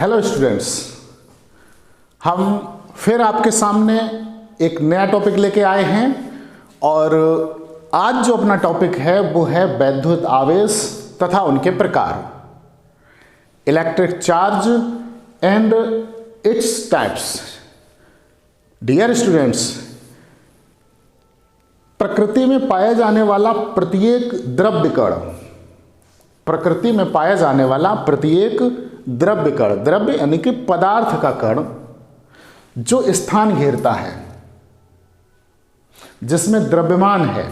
Hello students, हम फिर आपके सामने एक नया टॉपिक लेके आए हैं और आज जो अपना टॉपिक है वो है वैद्युत आवेश तथा उनके प्रकार, electric charge and its types. Dear students, प्रकृति में पाया जाने वाला प्रत्येक द्रव्य कण, प्रकृति में पाया जाने वाला प्रत्येक द्रव्य कण, द्रव्य यानी कि पदार्थ का कण जो स्थान घेरता है, जिसमें द्रव्यमान है,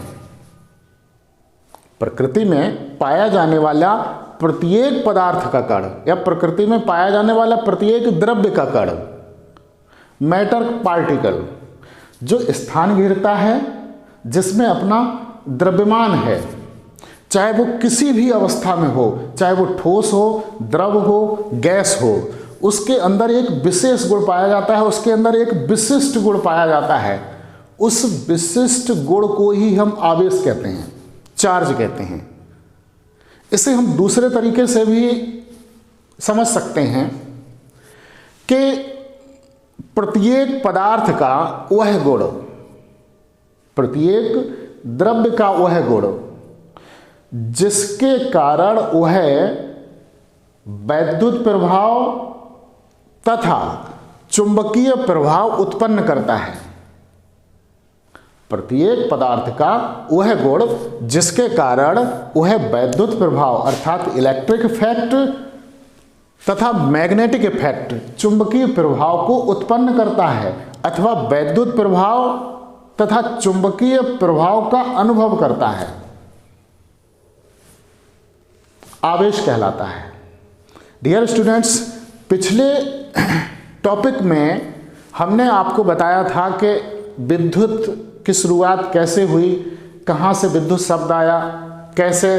प्रकृति में पाया जाने वाला प्रत्येक पदार्थ का कण या प्रकृति में पाया जाने वाला प्रत्येक द्रव्य का कण, मैटर पार्टिकल, जो स्थान घेरता है, जिसमें अपना द्रव्यमान है, चाहे वो किसी भी अवस्था में हो, चाहे वो ठोस हो, द्रव हो, गैस हो, उसके अंदर एक विशेष गुण पाया जाता है, उसके अंदर एक विशिष्ट गुण पाया जाता है। उस विशिष्ट गुण को ही हम आवेश कहते हैं, चार्ज कहते हैं। इसे हम दूसरे तरीके से भी समझ सकते हैं कि प्रत्येक पदार्थ का वह गुण, प्रत्येक द्रव्य का वह गुण जिसके कारण वह वैद्युत प्रभाव तथा चुंबकीय प्रभाव उत्पन्न करता है। प्रत्येक पदार्थ का वह गुण जिसके कारण वह वैद्युत प्रभाव अर्थात इलेक्ट्रिक इफेक्ट तथा मैग्नेटिक इफेक्ट, चुंबकीय प्रभाव को उत्पन्न करता है अथवा वैद्युत प्रभाव तथा चुंबकीय प्रभाव का अनुभव करता है, आवेश कहलाता है। डियर स्टूडेंट्स, पिछले टॉपिक में हमने आपको बताया था कि विद्युत की शुरुआत कैसे हुई, कहाँ से विद्युत शब्द आया, कैसे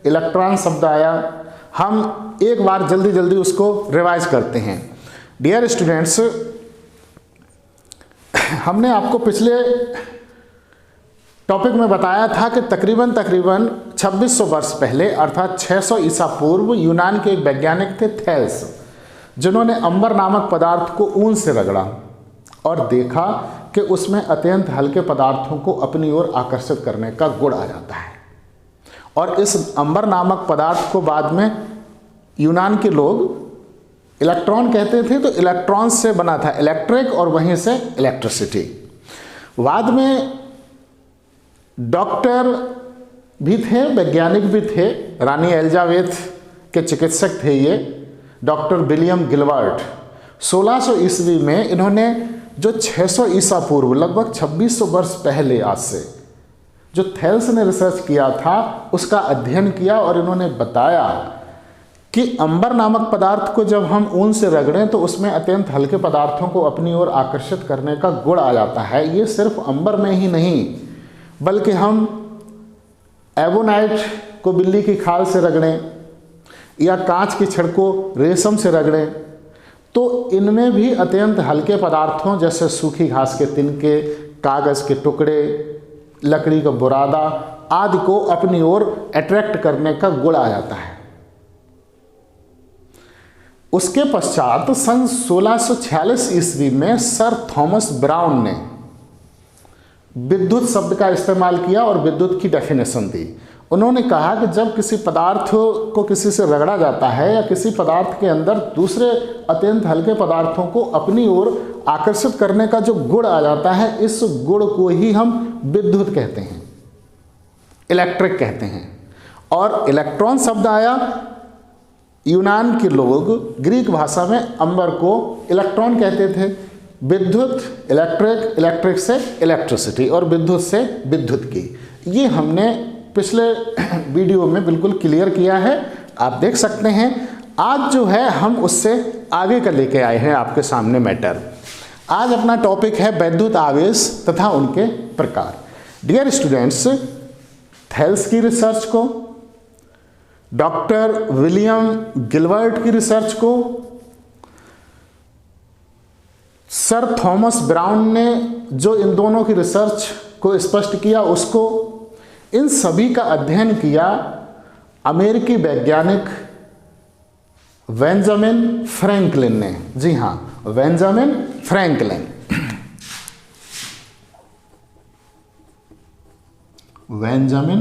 इलेक्ट्रॉन शब्द आया। हम एक बार जल्दी जल्दी उसको रिवाइज करते हैं। डियर स्टूडेंट्स, हमने आपको पिछले टॉपिक में बताया था कि तकरीबन 2600 वर्ष पहले अर्थात 600 ईसा पूर्व यूनान के एक वैज्ञानिक थे थेल्स, जिन्होंने अंबर नामक पदार्थ को ऊन से रगड़ा और देखा कि उसमें अत्यंत हल्के पदार्थों को अपनी ओर आकर्षित करने का गुण आ जाता है। और इस अंबर नामक पदार्थ को बाद में यूनान के लोग इलेक्ट्रॉन कहते थे, तो इलेक्ट्रॉन से बना था इलेक्ट्रिक और वहीं से इलेक्ट्रिसिटी। बाद में डॉक्टर भी थे, वैज्ञानिक भी थे, रानी एलिजाबेथ के चिकित्सक थे ये डॉक्टर विलियम गिलबर्ट। 1600 ईस्वी में इन्होंने जो 600 ईसा पूर्व लगभग 2600 वर्ष पहले आज से जो थेल्स ने रिसर्च किया था उसका अध्ययन किया और इन्होंने बताया कि अंबर नामक पदार्थ को जब हम ऊन से रगड़ें तो उसमें अत्यंत हल्के पदार्थों को अपनी ओर आकर्षित करने का गुण आ जाता है। ये सिर्फ अंबर में ही नहीं बल्कि हम एबोनाइट को बिल्ली की खाल से रगड़ें या कांच की छड़ को रेशम से रगड़ें तो इनमें भी अत्यंत हल्के पदार्थों जैसे सूखी घास के तिनके, कागज़ के टुकड़े, लकड़ी का बुरादा आदि को अपनी ओर अट्रैक्ट करने का गुण आ जाता है। उसके पश्चात सन 1646 ईस्वी में सर थॉमस ब्राउन ने विद्युत शब्द का इस्तेमाल किया और विद्युत की डेफिनेशन दी। उन्होंने कहा कि जब किसी पदार्थ को किसी से रगड़ा जाता है या किसी पदार्थ के अंदर दूसरे अत्यंत हल्के पदार्थों को अपनी ओर आकर्षित करने का जो गुण आ जाता है, इस गुण को ही हम विद्युत कहते हैं, इलेक्ट्रिक कहते हैं। और इलेक्ट्रॉन शब्द आया, यूनान के लोग ग्रीक भाषा में अंबर को इलेक्ट्रॉन कहते थे, विद्युत इलेक्ट्रिक, इलेक्ट्रिक से इलेक्ट्रिसिटी और विद्युत से विद्युत की। ये हमने पिछले वीडियो में बिल्कुल क्लियर किया है, आप देख सकते हैं। आज जो है हम उससे आगे का लेके आए हैं आपके सामने मैटर। आज अपना टॉपिक है वैद्युत आवेश तथा उनके प्रकार। डियर स्टूडेंट्स, थेल्स की रिसर्च को, डॉक्टर विलियम गिलबर्ट की रिसर्च को, सर थॉमस ब्राउन ने जो इन दोनों की रिसर्च को स्पष्ट किया उसको, इन सभी का अध्ययन किया अमेरिकी वैज्ञानिक बेंजामिन फ्रैंकलिन ने, जी हाँ, Benjamin Franklin. Benjamin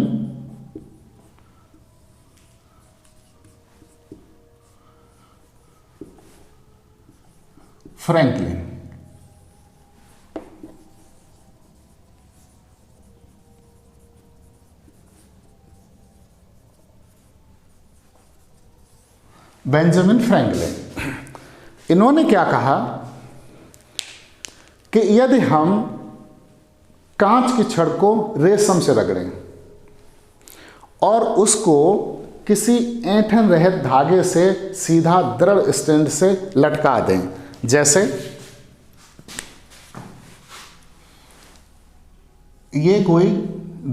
Franklin. Benjamin Franklin, इन्होंने क्या कहा कि यदि हम कांच की छड़ को रेशम से रगड़ें और उसको किसी ऐंठन रहित धागे से सीधा दृढ़ स्टैंड से लटका दें, जैसे ये कोई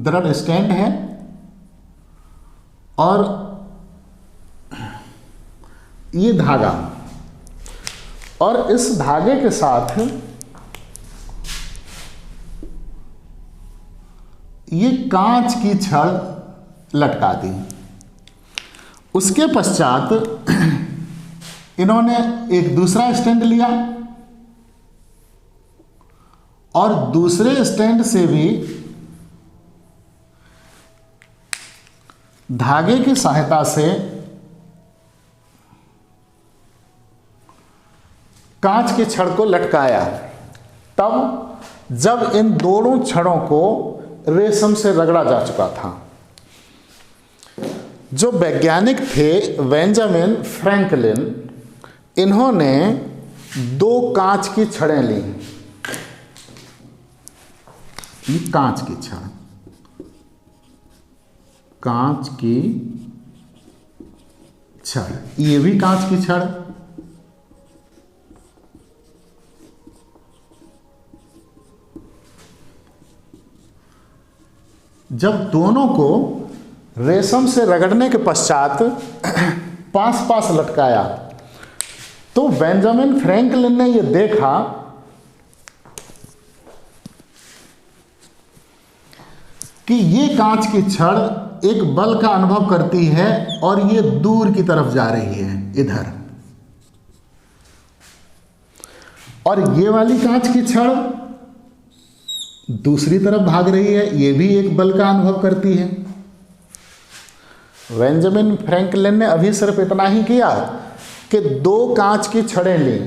दृढ़ स्टैंड है और ये धागा, और इस धागे के साथ ये कांच की छड़ लटका दी। उसके पश्चात इन्होंने एक दूसरा स्टैंड लिया और दूसरे स्टैंड से भी धागे की सहायता से कांच की छड़ को लटकाया। तब जब इन दोनों छड़ों को रेशम से रगड़ा जा चुका था, जो वैज्ञानिक थे बेंजामिन फ्रैंकलिन, इन्होंने दो कांच की छड़ें ली। ये कांच की छड़, कांच की छड़, ये भी कांच की छड़। जब दोनों को रेशम से रगड़ने के पश्चात पास पास लटकाया तो बेंजामिन फ्रैंकलिन ने यह देखा कि ये कांच की छड़ एक बल का अनुभव करती है और ये दूर की तरफ जा रही है, इधर, और ये वाली कांच की छड़ दूसरी तरफ भाग रही है, ये भी एक बल का अनुभव करती है। बेंजामिन फ्रैंकलिन ने अभी सिर्फ इतना ही किया कि दो कांच की छड़ें ली,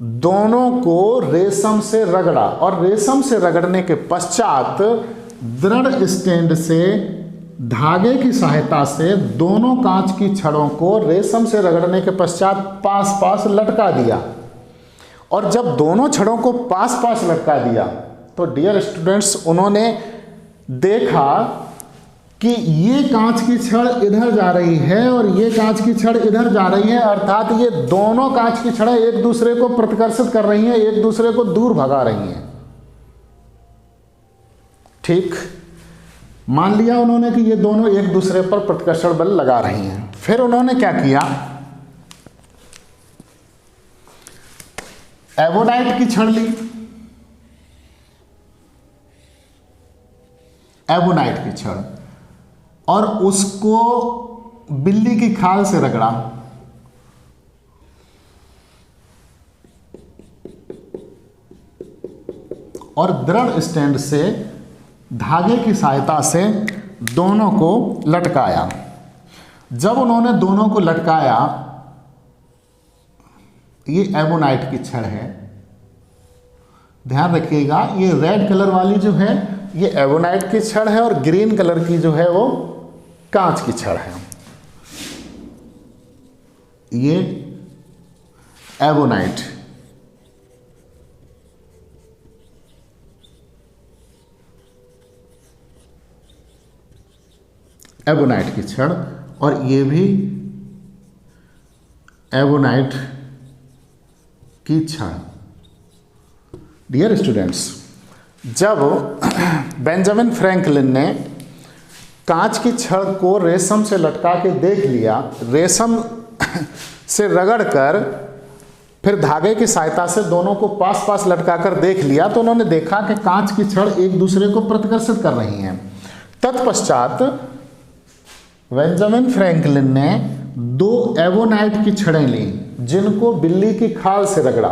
दोनों को रेशम से रगड़ा और रेशम से रगड़ने के पश्चात दृढ़ स्टैंड से धागे की सहायता से दोनों कांच की छड़ों को रेशम से रगड़ने के पश्चात पास पास लटका दिया। और जब दोनों छड़ों को पास पास लटका दिया तो डियर स्टूडेंट्स, उन्होंने देखा कि ये कांच की छड़ इधर जा रही है और ये कांच की छड़ इधर जा रही है, अर्थात ये दोनों कांच की छड़ें एक दूसरे को प्रतिकर्षित कर रही हैं, एक दूसरे को दूर भगा रही हैं। ठीक, मान लिया उन्होंने कि ये दोनों एक दूसरे पर प्रतिकर्षण बल लगा रही हैं। फिर उन्होंने क्या किया, एबोनाइट की छड़ ली, एबोनाइट की छड़, और उसको बिल्ली की खाल से रगड़ा। और दृढ़ स्टैंड से धागे की सहायता से दोनों को लटकाया। जब उन्होंने दोनों को लटकाया, ये एबोनाइट की छड़ है, ध्यान रखिएगा, ये रेड कलर वाली जो है ये एबोनाइट की छड़ है और ग्रीन कलर की जो है वो कांच की छड़ है। ये एबोनाइट, एबोनाइट की छड़, और ये भी एबोनाइट की छड़। डियर स्टूडेंट्स, जब बेंजामिन फ्रैंकलिन ने कांच की छड़ को रेशम से लटका के देख लिया, रेशम से रगड़कर फिर धागे की सहायता से दोनों को पास पास लटकाकर देख लिया, तो उन्होंने देखा कि कांच की छड़ एक दूसरे को प्रतिकर्षित कर रही हैं। तत्पश्चात बेंजामिन फ्रैंकलिन ने दो एवोनाइट की छड़ें ली जिनको बिल्ली की खाल से रगड़ा।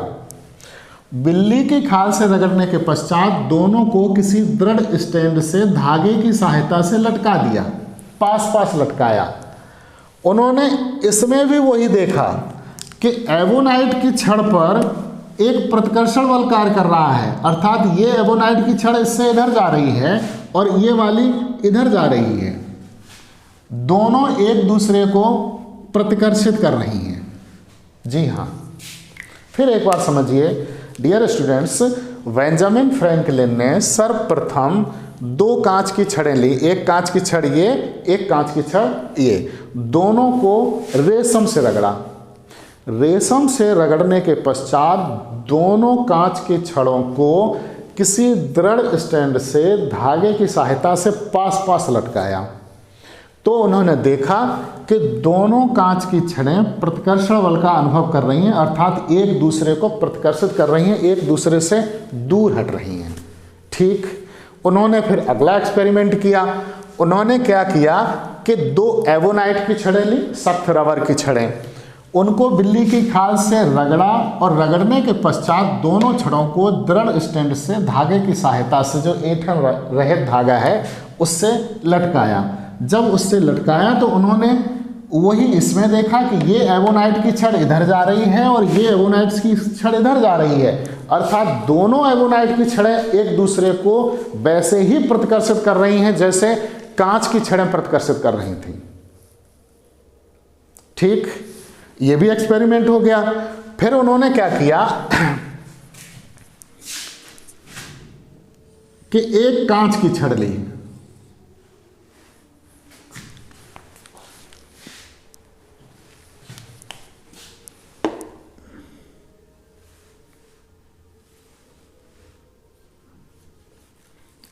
बिल्ली की खाल से रगड़ने के पश्चात दोनों को किसी दृढ़ स्टैंड से धागे की सहायता से लटका दिया, पास पास लटकाया। उन्होंने इसमें भी वही देखा कि एवोनाइट की छड़ पर एक प्रतिकर्षण बल कार्य कर रहा है, अर्थात ये एवोनाइट की छड़ इससे इधर जा रही है और ये वाली इधर जा रही है, दोनों एक दूसरे को प्रतिकर्षित कर रही हैं। जी हाँ, फिर एक बार समझिए डियर स्टूडेंट्स, बेंजामिन फ्रैंकलिन ने सर्वप्रथम दो कांच की छड़ें ली, एक कांच की छड़ ये, एक कांच की छड़ ये, दोनों को रेशम से रगड़ा। रेशम से रगड़ने के पश्चात दोनों कांच की छड़ों को किसी दृढ़ स्टैंड से धागे की सहायता से पास पास लटकाया। तो उन्होंने देखा कि दोनों कांच की छड़ें प्रतिकर्षण बल का अनुभव कर रही हैं, अर्थात एक दूसरे को प्रतिकर्षित कर रही हैं, एक दूसरे से दूर हट रही हैं। ठीक, उन्होंने फिर अगला एक्सपेरिमेंट किया। उन्होंने क्या किया कि दो एवोनाइट की छड़ें ली, सख्त रबर की छड़ें, उनको बिल्ली की खाल से रगड़ा और रगड़ने के पश्चात दोनों छड़ों को दृढ़ स्टैंड से धागे की सहायता से, जो ऐंठन रहित धागा है, उससे लटकाया। जब उससे लटकाया तो उन्होंने वही इसमें देखा कि ये एवोनाइट की छड़ इधर जा रही है और ये एवोनाइट की छड़ इधर जा रही है, अर्थात दोनों एवोनाइट की छड़ें एक दूसरे को वैसे ही प्रतिकर्षित कर रही हैं जैसे कांच की छड़ें प्रतिकर्षित कर रही थी। ठीक, ये भी एक्सपेरिमेंट हो गया। फिर उन्होंने क्या किया कि एक कांच की छड़ ली,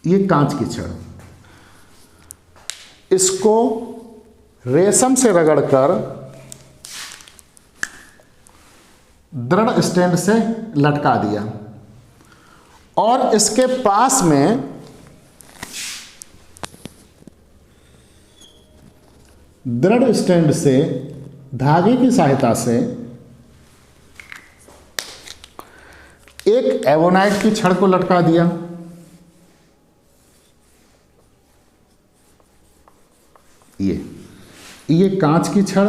ये कांच की छड़, इसको रेशम से रगड़कर दृढ़ स्टैंड से लटका दिया और इसके पास में दृढ़ स्टैंड से धागे की सहायता से एक एवोनाइट की छड़ को लटका दिया। ये कांच की छड़,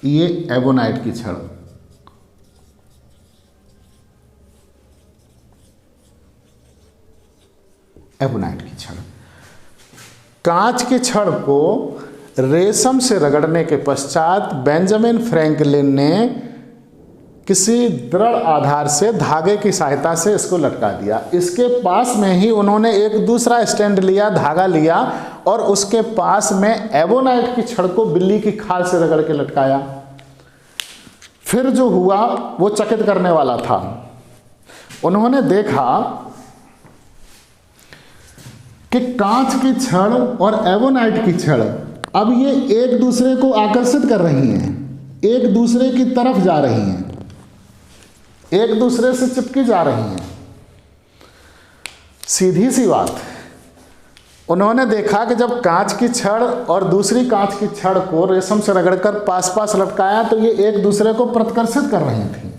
ये एवोनाइट की छड़। एवोनाइट की छड़, कांच की छड़ को रेशम से रगड़ने के पश्चात बेंजामिन फ्रैंकलिन ने किसी दृढ़ आधार से धागे की सहायता से इसको लटका दिया। इसके पास में ही उन्होंने एक दूसरा स्टैंड लिया, धागा लिया और उसके पास में एवोनाइट की छड़ को बिल्ली की खाल से रगड़ के लटकाया। फिर जो हुआ वो चकित करने वाला था। उन्होंने देखा कि कांच की छड़ और एवोनाइट की छड़ अब ये एक दूसरे को आकर्षित कर रही हैं, एक दूसरे की तरफ जा रही हैं, एक दूसरे से चिपकी जा रही हैं। सीधी सी बात, उन्होंने देखा कि जब कांच की छड़ और दूसरी कांच की छड़ को रेशम से रगड़कर पास पास लटकाया तो ये एक दूसरे को प्रतिकर्षित कर रही थी।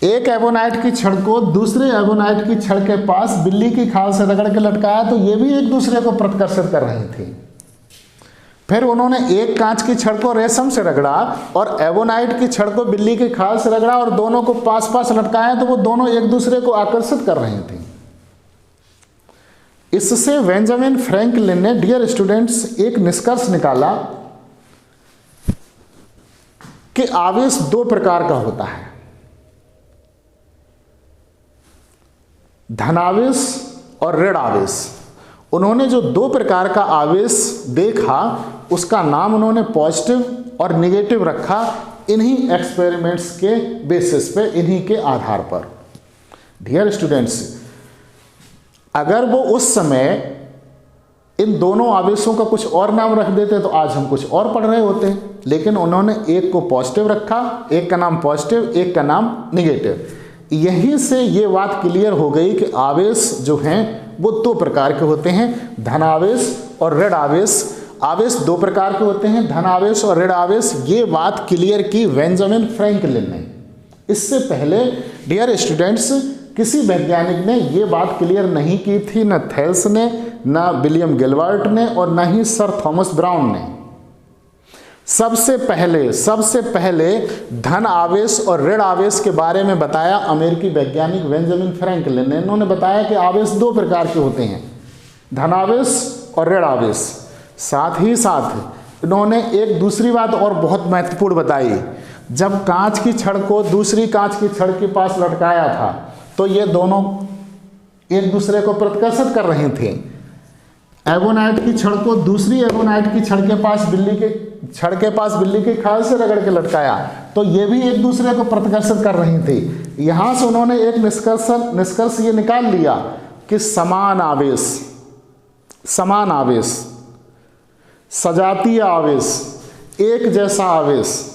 एक एवोनाइट की छड़ को दूसरे एवोनाइट की छड़ के पास बिल्ली की खाल से रगड़ के लटकाया तो ये भी एक दूसरे को प्रतिकर्षित कर रही थी। फिर उन्होंने एक कांच की छड़ को रेशम से रगड़ा और एवोनाइट की छड़ को बिल्ली की खाल से रगड़ा और दोनों को पास पास लटकाया तो वो दोनों एक दूसरे को आकर्षित कर रही थी। इससे बेंजामिन फ्रैंकलिन ने डियर स्टूडेंट्स एक निष्कर्ष निकाला कि आवेश दो प्रकार का होता है, धनावेश और ऋण आवेश। उन्होंने जो दो प्रकार का आवेश देखा उसका नाम उन्होंने पॉजिटिव और नेगेटिव रखा, इन्हीं एक्सपेरिमेंट्स के बेसिस पे, इन्हीं के आधार पर। डियर स्टूडेंट्स, अगर वो उस समय इन दोनों आवेशों का कुछ और नाम रख देते तो आज हम कुछ और पढ़ रहे होते, लेकिन उन्होंने एक को पॉजिटिव रखा, एक का नाम पॉजिटिव, एक का नाम नेगेटिव। यहीं से ये बात क्लियर हो गई कि आवेश जो हैं वो दो प्रकार के होते हैं, धन आवेश और ऋण आवेश। आवेश दो प्रकार के होते हैं, धन आवेश और ऋण आवेश। ये बात क्लियर की बेंजामिन फ्रैंकलिन ने। इससे पहले डियर स्टूडेंट्स किसी वैज्ञानिक ने ये बात क्लियर नहीं की थी, न थेल्स ने, न विलियम गिलबर्ट ने और न ही सर थॉमस ब्राउन ने। सबसे पहले धन आवेश और ऋण आवेश के बारे में बताया अमेरिकी वैज्ञानिक बेंजामिन फ्रैंकलिन ने। इन्होंने बताया कि आवेश दो प्रकार के होते हैं, धन आवेश और ऋण आवेश। साथ ही साथ इन्होंने एक दूसरी बात और बहुत महत्वपूर्ण बताई। जब कांच की छड़ को दूसरी कांच की छड़ के पास लटकाया था तो ये दोनों एक दूसरे को प्रतिकर्षित कर रहे थे। एगोनाइट की छड़ को दूसरी एगोनाइट की छड़ के पास बिल्ली के खाल से रगड़ के लटकाया तो ये भी एक दूसरे को प्रतिकर्षित कर रही थी। यहां से उन्होंने एक निष्कर्ष ये निकाल लिया कि समान आवेश, सजातीय आवेश, एक जैसा आवेश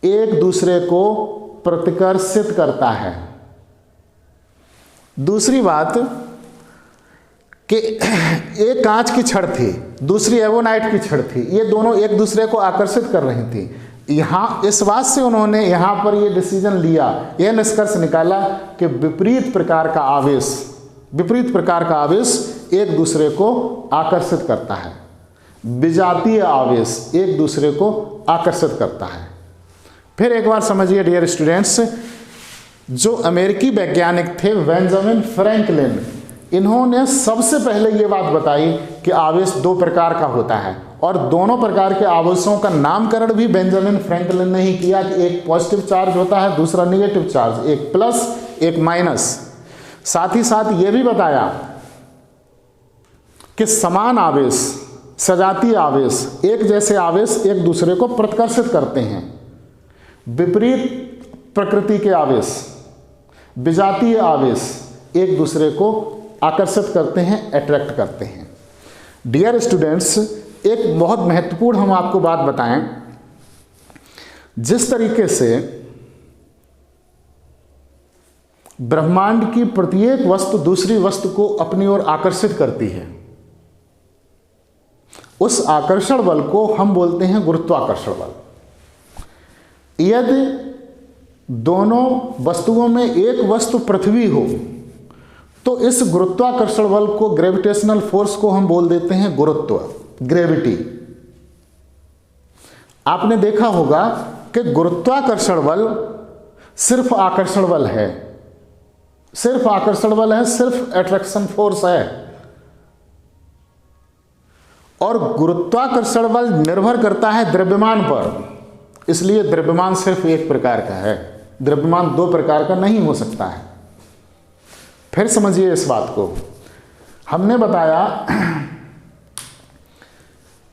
एक दूसरे को प्रतिकर्षित करता है। दूसरी बात कि एक कांच की छड़ थी, दूसरी एवोनाइट की छड़ थी, ये दोनों एक दूसरे को आकर्षित कर रही थी। यहाँ इस बात से उन्होंने यहाँ पर ये डिसीजन लिया, यह निष्कर्ष निकाला कि विपरीत प्रकार का आवेश एक दूसरे को आकर्षित करता है। विजातीय आवेश एक दूसरे को आकर्षित करता है। फिर एक बार समझिए डियर स्टूडेंट्स, जो अमेरिकी वैज्ञानिक थे बेंजामिन फ्रैंकलिन, इन्होंने सबसे पहले ये बात बताई कि आवेश दो प्रकार का होता है और दोनों प्रकार के आवेशों का नामकरण भी बेंजामिन फ्रैंकलिन ने ही किया कि एक पॉजिटिव चार्ज होता है, दूसरा नेगेटिव चार्ज, एक प्लस एक माइनस। साथ ही साथ ये भी बताया कि समान आवेश, सजातीय आवेश, एक जैसे आवेश एक दूसरे को प्रतिकर्षित करते हैं। विपरीत प्रकृति के आवेश, विजातीय आवेश एक दूसरे को आकर्षित करते हैं, अट्रैक्ट करते हैं। डियर स्टूडेंट्स, एक बहुत महत्वपूर्ण हम आपको बात बताएं, जिस तरीके से ब्रह्मांड की प्रत्येक वस्तु दूसरी वस्तु को अपनी ओर आकर्षित करती है, उस आकर्षण बल को हम बोलते हैं गुरुत्वाकर्षण बल। यदि दोनों वस्तुओं में एक वस्तु पृथ्वी हो तो इस गुरुत्वाकर्षण बल को, ग्रेविटेशनल फोर्स को हम बोल देते हैं गुरुत्व, ग्रेविटी। आपने देखा होगा कि गुरुत्वाकर्षण बल सिर्फ आकर्षण बल है, सिर्फ अट्रैक्शन फोर्स है। और गुरुत्वाकर्षण बल निर्भर करता है द्रव्यमान पर, इसलिए द्रव्यमान सिर्फ एक प्रकार का है, द्रव्यमान दो प्रकार का नहीं हो सकता है। फिर समझिए इस बात को, हमने बताया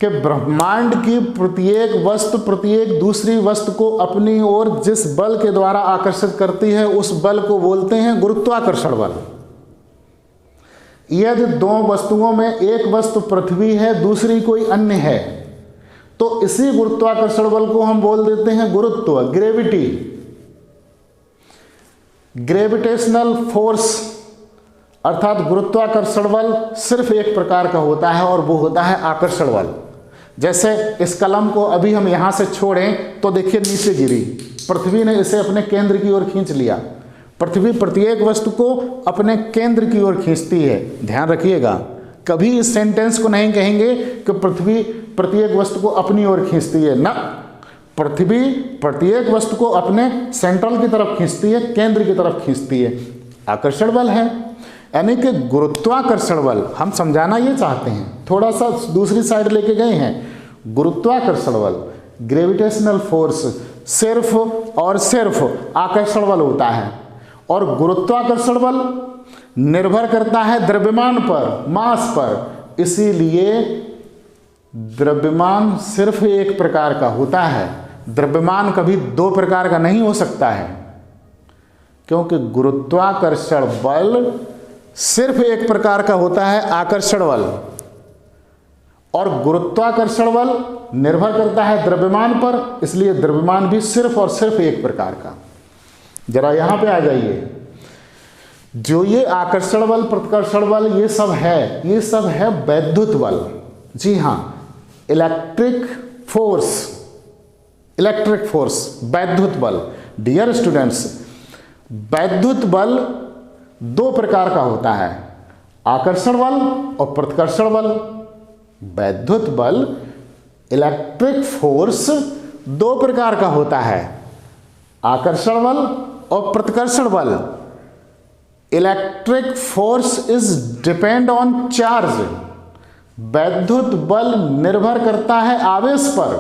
कि ब्रह्मांड की प्रत्येक वस्तु प्रत्येक दूसरी वस्तु को अपनी ओर जिस बल के द्वारा आकर्षित करती है उस बल को बोलते हैं गुरुत्वाकर्षण बल। यदि दो वस्तुओं में एक वस्तु पृथ्वी है, दूसरी कोई अन्य है, तो इसी गुरुत्वाकर्षण बल को हम बोल देते हैं गुरुत्व, ग्रेविटी। ग्रेविटेशनल फोर्स अर्थात गुरुत्वाकर्षण बल सिर्फ एक प्रकार का होता है और वो होता है आकर्षण बल। जैसे इस कलम को अभी हम यहां से छोड़ें तो देखिए नीचे गिरी, पृथ्वी ने इसे अपने केंद्र की ओर खींच लिया। पृथ्वी प्रत्येक वस्तु को अपने केंद्र की ओर खींचती है। ध्यान रखिएगा, कभी इस सेंटेंस को नहीं कहेंगे कि पृथ्वी प्रत्येक वस्तु को अपनी ओर खींचती है, ना, पृथ्वी प्रत्येक वस्तु को अपने सेंट्रल की तरफ खींचती है, केंद्र की तरफ खींचती है। आकर्षण बल है, यानी कि गुरुत्वाकर्षण बल हम समझाना ये चाहते हैं, थोड़ा सा दूसरी साइड लेके गए हैं। गुरुत्वाकर्षण बल, ग्रेविटेशनल फोर्स सिर्फ और सिर्फ आकर्षण बल होता है और गुरुत्वाकर्षण बल निर्भर करता है द्रव्यमान पर, मास पर। इसीलिए द्रव्यमान सिर्फ एक प्रकार का होता है, द्रव्यमान कभी दो प्रकार का नहीं हो सकता है, क्योंकि गुरुत्वाकर्षण बल सिर्फ एक प्रकार का होता है, आकर्षण बल, और गुरुत्वाकर्षण बल निर्भर करता है द्रव्यमान पर, इसलिए द्रव्यमान भी सिर्फ और सिर्फ एक प्रकार का। जरा यहाँ पे आ जाइए। जो ये आकर्षण बल, प्रतिकर्षण बल, ये सब है वैद्युत बल। जी हाँ, इलेक्ट्रिक फोर्स, वैद्युत बल। डियर स्टूडेंट्स, वैद्युत बल दो प्रकार का होता है, आकर्षण बल और प्रतिकर्षण बल। वैद्युत बल, इलेक्ट्रिक फोर्स दो प्रकार का होता है, आकर्षण बल और प्रतिकर्षण बल। Electric force is depend on charge. वैद्युत बल निर्भर करता है आवेश पर।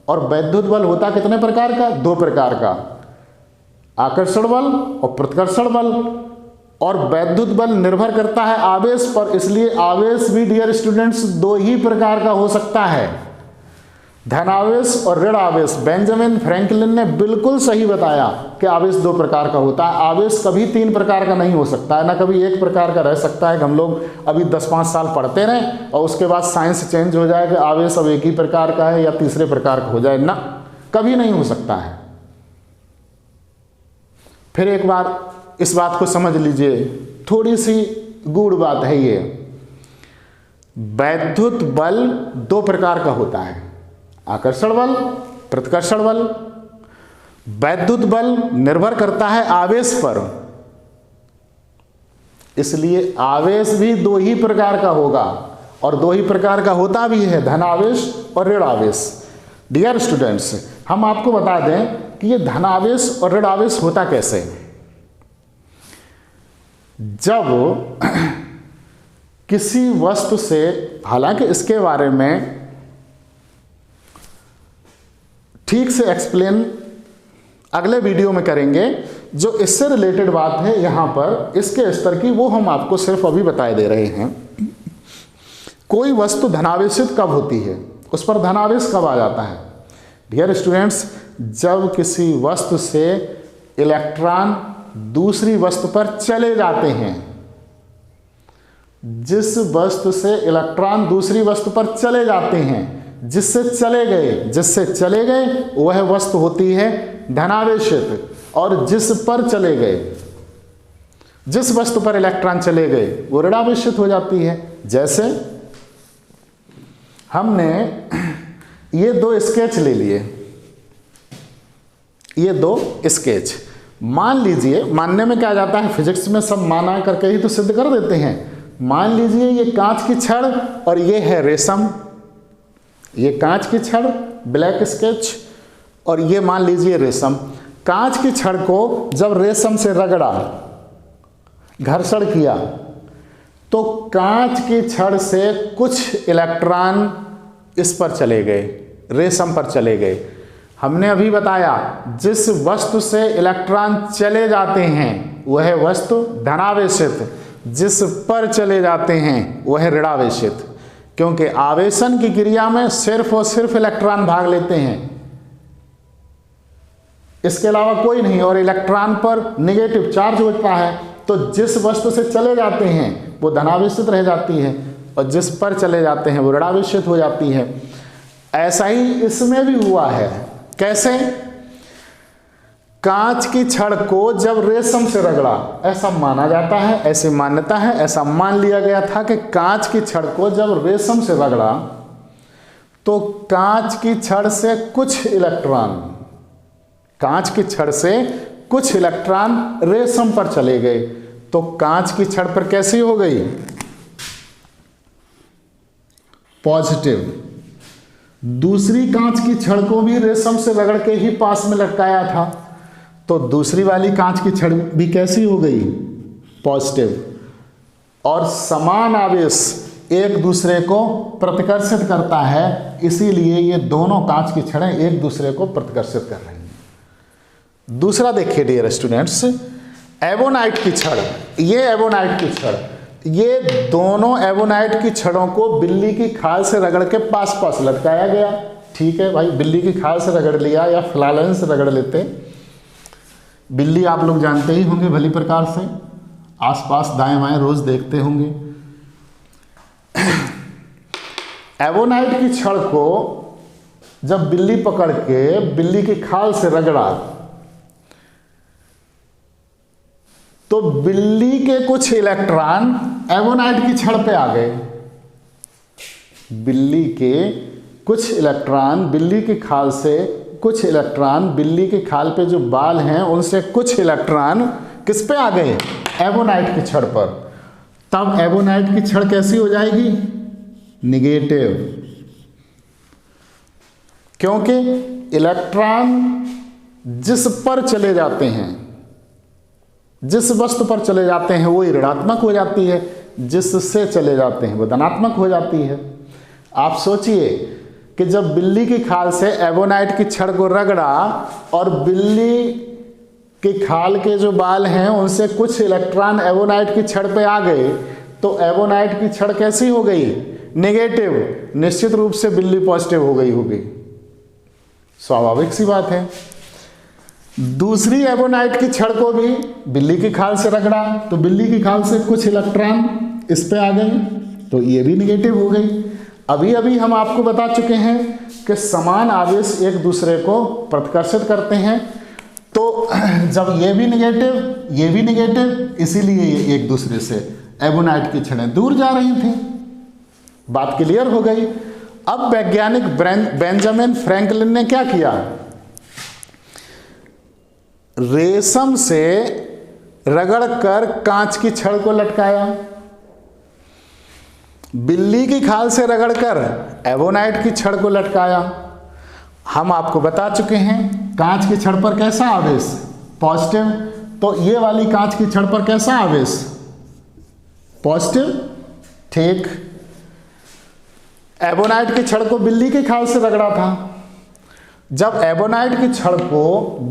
और वैद्युत बल होता कितने प्रकार का? दो प्रकार का, आकर्षण बल और प्रतिकर्षण बल। और वैद्युत बल निर्भर करता है आवेश पर, इसलिए आवेश भी डियर स्टूडेंट्स दो ही प्रकार का हो सकता है, धनावेश और ऋण आवेश। बेंजामिन फ्रैंकलिन ने बिल्कुल सही बताया कि आवेश दो प्रकार का होता है। आवेश कभी तीन प्रकार का नहीं हो सकता है, ना कभी एक प्रकार का रह सकता है कि हम लोग अभी 10-5 साल पढ़ते रहें और उसके बाद साइंस चेंज हो जाए कि आवेश अब एक ही प्रकार का है या तीसरे प्रकार का हो जाए, ना, कभी नहीं हो सकता है। फिर एक बार इस बात को समझ लीजिए, थोड़ी सी गूढ़ बात है ये। वैद्युत बल दो प्रकार का होता है, आकर्षण बल, प्रतिकर्षण बल। वैद्युत बल निर्भर करता है आवेश पर, इसलिए आवेश भी दो ही प्रकार का होगा और दो ही प्रकार का होता भी है, धनावेश और ऋण आवेश। डियर स्टूडेंट्स, हम आपको बता दें कि ये धनावेश और ऋण आवेश होता कैसे। जब किसी वस्तु से, हालांकि इसके बारे में ठीक से एक्सप्लेन अगले वीडियो में करेंगे, जो इससे रिलेटेड बात है यहाँ पर इसके स्तर की, वो हम आपको सिर्फ अभी बताए दे रहे हैं। कोई वस्तु धनावेशित कब होती है, उस पर धनावेश कब आ जाता है? डियर स्टूडेंट्स, जब किसी वस्तु से इलेक्ट्रॉन दूसरी वस्तु पर चले जाते हैं। जिस वस्तु से इलेक्ट्रॉन दूसरी वस्तु पर चले जाते हैं, जिससे चले गए वह वस्तु होती है धनावेशित, और जिस पर चले गए, जिस वस्तु पर इलेक्ट्रॉन चले गए वो ऋणावेशित हो जाती है। जैसे हमने ये दो स्केच ले लिए, ये दो स्केच, मान लीजिए, मानने में क्या जाता है, फिजिक्स में सब माना करके ही तो सिद्ध कर देते हैं। मान लीजिए ये कांच की छड़ और ये है रेशम, ये कांच की छड़ ब्लैक स्केच और ये मान लीजिए रेशम। कांच की छड़ को जब रेशम से रगड़ा, घर्षण किया, तो कांच की छड़ से कुछ इलेक्ट्रॉन इस पर चले गए, रेशम पर चले गए। हमने अभी बताया जिस वस्तु से इलेक्ट्रॉन चले जाते हैं वह वस्तु धनावेशित, जिस पर चले जाते हैं वह ऋणावेशित, क्योंकि आवेशन की क्रिया में सिर्फ और सिर्फ इलेक्ट्रॉन भाग लेते हैं, इसके अलावा कोई नहीं, और इलेक्ट्रॉन पर नेगेटिव चार्ज होता है। तो जिस वस्तु से चले जाते हैं वो धनावेशित रह जाती है और जिस पर चले जाते हैं वो ऋणावेशित हो जाती है। ऐसा ही इसमें भी हुआ है। कैसे? कांच की छड़ को जब रेशम से रगड़ा, ऐसा माना जाता है, ऐसी मान्यता है, ऐसा मान लिया गया था कि कांच की छड़ को जब रेशम से रगड़ा तो कांच की छड़ से कुछ इलेक्ट्रॉन, कांच की छड़ से कुछ इलेक्ट्रॉन रेशम पर चले गए, तो कांच की छड़ पर कैसी हो गई? पॉजिटिव। दूसरी कांच की छड़ को भी रेशम से रगड़ के ही पास में लटकाया था, तो दूसरी वाली कांच की छड़ भी कैसी हो गई? पॉजिटिव। और समान आवेश एक दूसरे को प्रतिकर्षित करता है, इसीलिए ये दोनों कांच की छड़ें एक दूसरे को प्रतिकर्षित कर रही हैं। दूसरा देखिए डियर स्टूडेंट्स, एवोनाइट की छड़, ये एवोनाइट की छड़, ये दोनों एवोनाइट की छड़ों को बिल्ली की खाल से रगड़ के पास पास लटकाया गया। ठीक है भाई, बिल्ली की खाल से रगड़ लिया या फिलालन से रगड़ लेते, बिल्ली आप लोग जानते ही होंगे भली प्रकार से, आसपास दाएं बाएं रोज देखते होंगे। एवोनाइट की छड़ को जब बिल्ली पकड़ के बिल्ली की खाल से रगड़ा तो बिल्ली के कुछ इलेक्ट्रॉन एवोनाइट की छड़ पे आ गए। बिल्ली के कुछ इलेक्ट्रॉन, बिल्ली की खाल से कुछ इलेक्ट्रॉन, बिल्ली के खाल पे जो बाल हैं उनसे कुछ इलेक्ट्रॉन किस पे आ गए? एवोनाइट की छड़ पर। तब एवोनाइट की छड़ कैसी हो जाएगी? निगेटिव, क्योंकि इलेक्ट्रॉन जिस पर चले जाते हैं, जिस वस्तु पर चले जाते हैं वो ऋणात्मक हो जाती है, जिससे चले जाते हैं वो धनात्मक हो जाती है। आप सोचिए कि जब बिल्ली की खाल से एवोनाइट की छड़ को रगड़ा और बिल्ली की खाल के जो बाल हैं उनसे कुछ इलेक्ट्रॉन एवोनाइट की छड़ पे आ गए, तो एवोनाइट की छड़ कैसी हो गई? नेगेटिव। निश्चित रूप से बिल्ली पॉजिटिव हो गई होगी, स्वाभाविक सी बात है। दूसरी एवोनाइट की छड़ को भी बिल्ली की खाल से रगड़ा, तो बिल्ली की खाल से कुछ इलेक्ट्रॉन इस पे आ गए, तो ये भी नेगेटिव हो गई। अभी अभी हम आपको बता चुके हैं कि समान आवेश एक दूसरे को प्रतिकर्षित करते हैं, तो जब ये भी नेगेटिव, इसीलिए ये एक दूसरे से एवोनाइट की छड़ें दूर जा रही थी। बात क्लियर हो गई। अब वैज्ञानिक बेंजामिन फ्रैंकलिन ने क्या किया? रेशम से रगड़कर कांच की छड़ को लटकाया, बिल्ली की खाल से रगड़कर एवोनाइट की छड़ को लटकाया। हम आपको बता चुके हैं कांच की छड़ पर कैसा आवेश? पॉजिटिव। तो ये वाली कांच की छड़ पर कैसा आवेश? पॉजिटिव। ठीक। एवोनाइट की छड़ को बिल्ली की खाल से रगड़ा था। जब एवोनाइट की छड़ को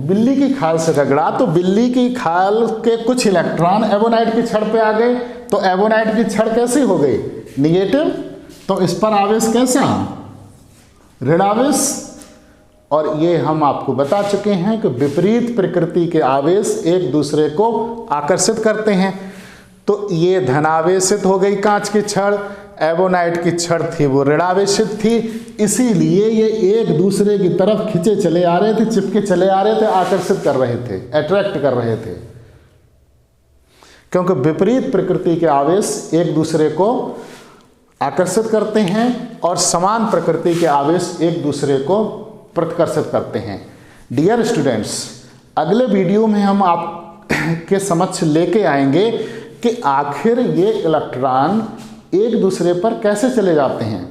बिल्ली की खाल से रगड़ा तो बिल्ली की खाल के कुछ इलेक्ट्रॉन एवोनाइट की छड़ पे आ गए, तो एवोनाइट की छड़ कैसी हो गई? निगेटिव। तो इस पर आवेश कैसा? ऋणावेश। और ये हम आपको बता चुके हैं कि विपरीत प्रकृति के आवेश एक दूसरे को आकर्षित करते हैं। तो ये धनावेशित हो गई कांच की छड़, एवोनाइट की छड़ थी वो ऋणावेशित थी, इसीलिए ये एक दूसरे की तरफ खिंचे चले आ रहे थे, चिपके चले आ रहे थे, आकर्षित कर रहे थे, अट्रैक्ट कर रहे थे। क्योंकि विपरीत प्रकृति के आवेश एक दूसरे को आकर्षित करते हैं और समान प्रकृति के आवेश एक दूसरे को प्रतिकर्षित करते हैं। डियर स्टूडेंट्स, अगले वीडियो में हम आपके समक्ष लेके आएंगे कि आखिर ये इलेक्ट्रॉन एक दूसरे पर कैसे चले जाते हैं।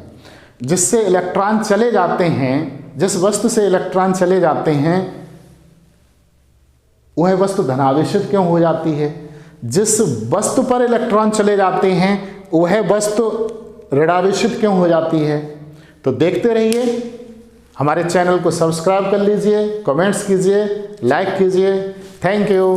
जिससे इलेक्ट्रॉन चले जाते हैं, जिस वस्तु से इलेक्ट्रॉन चले जाते हैं वह वस्तु धनावेशित क्यों हो जाती है, जिस वस्तु पर इलेक्ट्रॉन चले जाते हैं वह वस्तु ऋणावेशित क्यों हो जाती है। तो देखते रहिए, हमारे चैनल को सब्सक्राइब कर लीजिए, कमेंट्स कीजिए, लाइक कीजिए। Thank you.